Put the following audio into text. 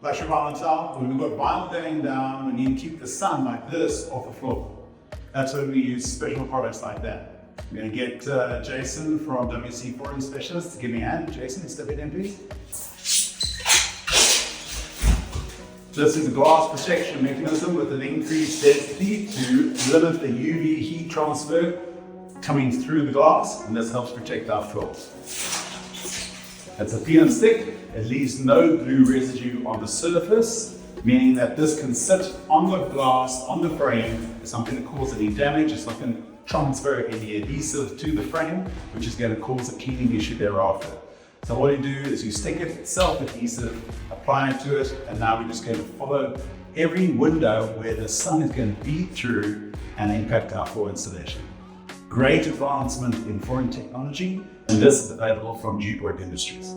luxury vinyl tile, when we've got vinyl going down, we need to keep the sun like this off the floor. That's when we use special products like that. I'm going to get Jason from WC Flooring Specialists to give me a hand. Jason, step it in, please. This is a glass protection mechanism with an increased density to limit the UV heat transfer coming through the glass, and this helps protect our floors. It's a peel and stick. It leaves no glue residue on the surface, meaning that this can sit on the glass, on the frame. It's not going to cause any damage. It's not going to transfer any adhesive to the frame, which is going to cause a cleaning issue thereafter. So what you do is you stick it self-adhesive, apply it to it, and now we're just going to follow every window where the sun is going to beat through and impact our floor installation. Great advancement in flooring technology, and this is available from Dewpoint Industries.